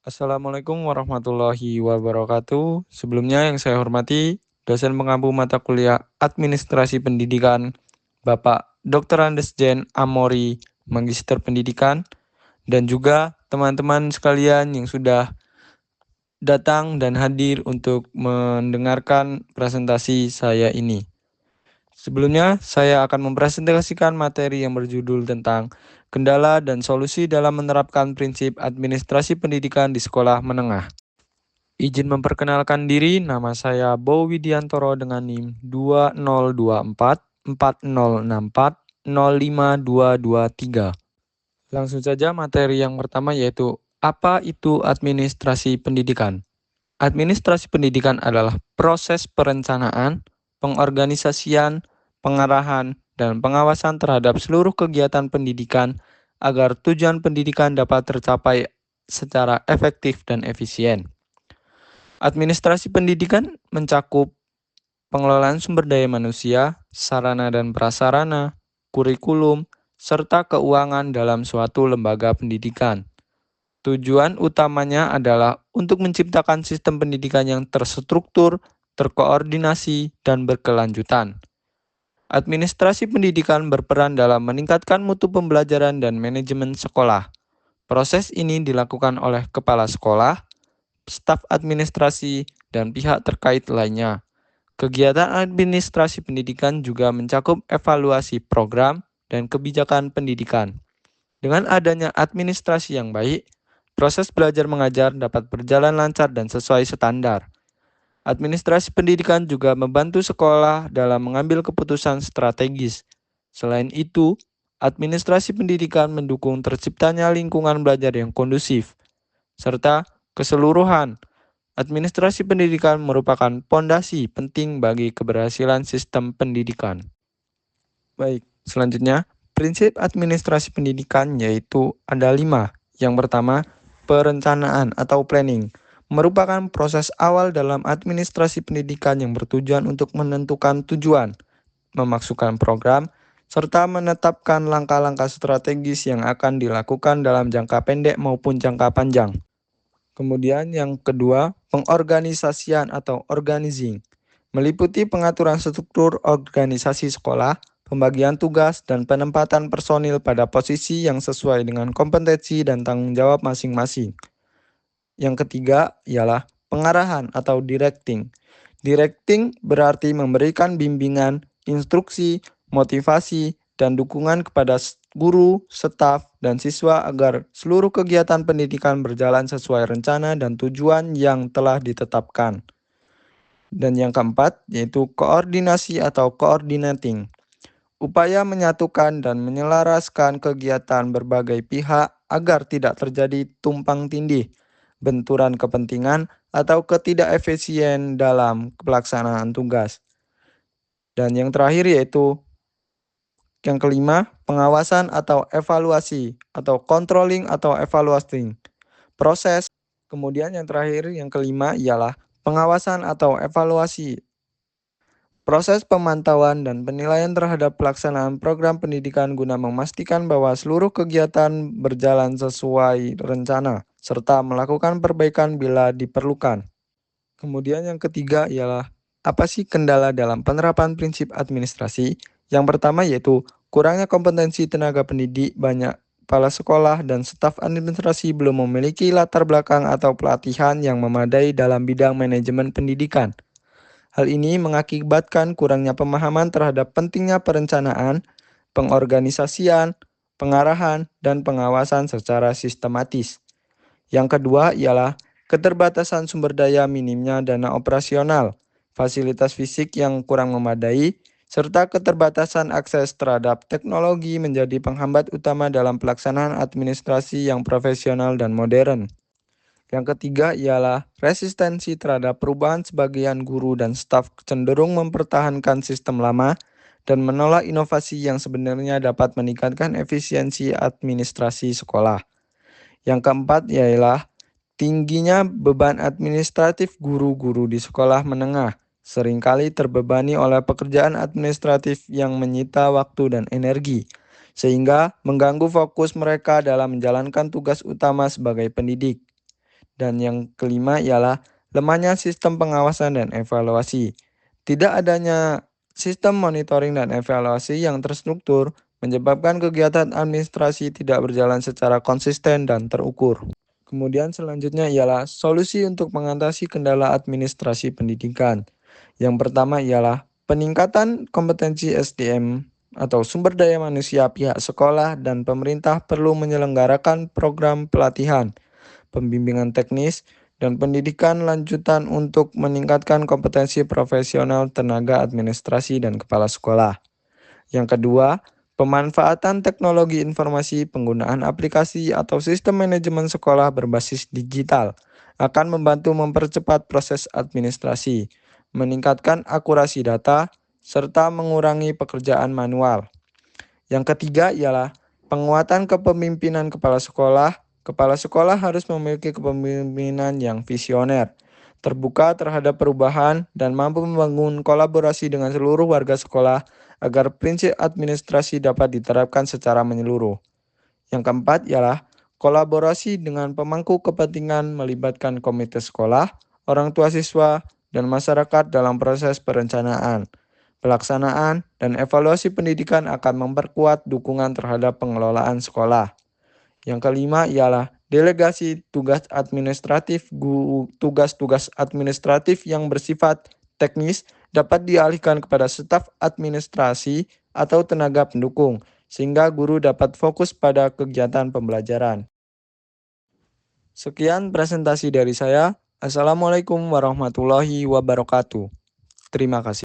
Assalamualaikum warahmatullahi wabarakatuh. Sebelumnya yang saya hormati, dosen pengampu mata kuliah Administrasi Pendidikan, Bapak Dr. Andes Jen Amori, Magister Pendidikan, dan juga teman-teman sekalian yang sudah datang dan hadir untuk mendengarkan presentasi saya ini. Sebelumnya, saya akan mempresentasikan materi yang berjudul tentang kendala dan solusi dalam menerapkan prinsip administrasi pendidikan di sekolah menengah. Izin memperkenalkan diri, nama saya Bow Widiantoro dengan NIM 2024 4064 05223. Langsung saja materi yang pertama yaitu apa itu administrasi pendidikan? Administrasi pendidikan adalah proses perencanaan, pengorganisasian, pengarahan, dan pengawasan terhadap seluruh kegiatan pendidikan agar tujuan pendidikan dapat tercapai secara efektif dan efisien. Administrasi pendidikan mencakup pengelolaan sumber daya manusia, sarana dan prasarana, kurikulum, serta keuangan dalam suatu lembaga pendidikan. Tujuan utamanya adalah untuk menciptakan sistem pendidikan yang terstruktur, terkoordinasi, dan berkelanjutan. Administrasi pendidikan berperan dalam meningkatkan mutu pembelajaran dan manajemen sekolah. Proses ini dilakukan oleh kepala sekolah, staf administrasi, dan pihak terkait lainnya. Kegiatan administrasi pendidikan juga mencakup evaluasi program dan kebijakan pendidikan. Dengan adanya administrasi yang baik, proses belajar mengajar dapat berjalan lancar dan sesuai standar. Administrasi pendidikan juga membantu sekolah dalam mengambil keputusan strategis. Selain itu, administrasi pendidikan mendukung terciptanya lingkungan belajar yang kondusif, serta keseluruhan. Administrasi pendidikan merupakan pondasi penting bagi keberhasilan sistem pendidikan. Baik, selanjutnya, prinsip administrasi pendidikan yaitu ada 5. Yang pertama, perencanaan atau planning merupakan proses awal dalam administrasi pendidikan yang bertujuan untuk menentukan tujuan, memasukkan program, serta menetapkan langkah-langkah strategis yang akan dilakukan dalam jangka pendek maupun jangka panjang. Kemudian yang kedua, pengorganisasian atau organizing, meliputi pengaturan struktur organisasi sekolah, pembagian tugas, dan penempatan personil pada posisi yang sesuai dengan kompetensi dan tanggung jawab masing-masing. Yang ketiga ialah pengarahan atau directing. Directing berarti memberikan bimbingan, instruksi, motivasi, dan dukungan kepada guru, staf, dan siswa agar seluruh kegiatan pendidikan berjalan sesuai rencana dan tujuan yang telah ditetapkan. Dan yang keempat yaitu koordinasi atau coordinating. Upaya menyatukan dan menyelaraskan kegiatan berbagai pihak agar tidak terjadi tumpang tindih, benturan kepentingan, atau ketidakefisien dalam pelaksanaan tugas. Dan yang terakhir yaitu yang kelima, pengawasan atau evaluasi atau controlling atau evaluating. Proses. Kemudian yang terakhir yang kelima ialah pengawasan atau evaluasi. Proses pemantauan dan penilaian terhadap pelaksanaan program pendidikan guna memastikan bahwa seluruh kegiatan berjalan sesuai rencana, serta melakukan perbaikan bila diperlukan. Kemudian yang ketiga ialah, apa sih kendala dalam penerapan prinsip administrasi? Yang pertama yaitu, kurangnya kompetensi tenaga pendidik, banyak kepala sekolah dan staf administrasi belum memiliki latar belakang atau pelatihan yang memadai dalam bidang manajemen pendidikan. Hal ini mengakibatkan kurangnya pemahaman terhadap pentingnya perencanaan, pengorganisasian, pengarahan, dan pengawasan secara sistematis. Yang kedua ialah keterbatasan sumber daya, minimnya dana operasional, fasilitas fisik yang kurang memadai, serta keterbatasan akses terhadap teknologi menjadi penghambat utama dalam pelaksanaan administrasi yang profesional dan modern. Yang ketiga ialah resistensi terhadap perubahan. Sebagian guru dan staf cenderung mempertahankan sistem lama dan menolak inovasi yang sebenarnya dapat meningkatkan efisiensi administrasi sekolah. Yang keempat ialah tingginya beban administratif guru-guru di sekolah menengah, seringkali terbebani oleh pekerjaan administratif yang menyita waktu dan energi, sehingga mengganggu fokus mereka dalam menjalankan tugas utama sebagai pendidik. Dan yang kelima ialah lemahnya sistem pengawasan dan evaluasi. Tidak adanya sistem monitoring dan evaluasi yang terstruktur menyebabkan kegiatan administrasi tidak berjalan secara konsisten dan terukur. Kemudian selanjutnya ialah solusi untuk mengatasi kendala administrasi pendidikan. Yang pertama ialah peningkatan kompetensi SDM atau sumber daya manusia. Pihak sekolah dan pemerintah perlu menyelenggarakan program pelatihan, pembimbingan teknis, dan pendidikan lanjutan untuk meningkatkan kompetensi profesional tenaga administrasi dan kepala sekolah. Yang kedua, pemanfaatan teknologi informasi, penggunaan aplikasi atau sistem manajemen sekolah berbasis digital akan membantu mempercepat proses administrasi, meningkatkan akurasi data, serta mengurangi pekerjaan manual. Yang ketiga ialah penguatan kepemimpinan kepala sekolah. Kepala sekolah harus memiliki kepemimpinan yang visioner, terbuka terhadap perubahan, dan mampu membangun kolaborasi dengan seluruh warga sekolah agar prinsip administrasi dapat diterapkan secara menyeluruh. Yang keempat ialah kolaborasi dengan pemangku kepentingan melibatkan komite sekolah, orang tua siswa, dan masyarakat dalam proses perencanaan, pelaksanaan, dan evaluasi pendidikan akan memperkuat dukungan terhadap pengelolaan sekolah. Yang kelima ialah delegasi tugas administratif. Tugas-tugas administratif yang bersifat teknis dapat dialihkan kepada staf administrasi atau tenaga pendukung, sehingga guru dapat fokus pada kegiatan pembelajaran. Sekian presentasi dari saya. Assalamualaikum warahmatullahi wabarakatuh. Terima kasih.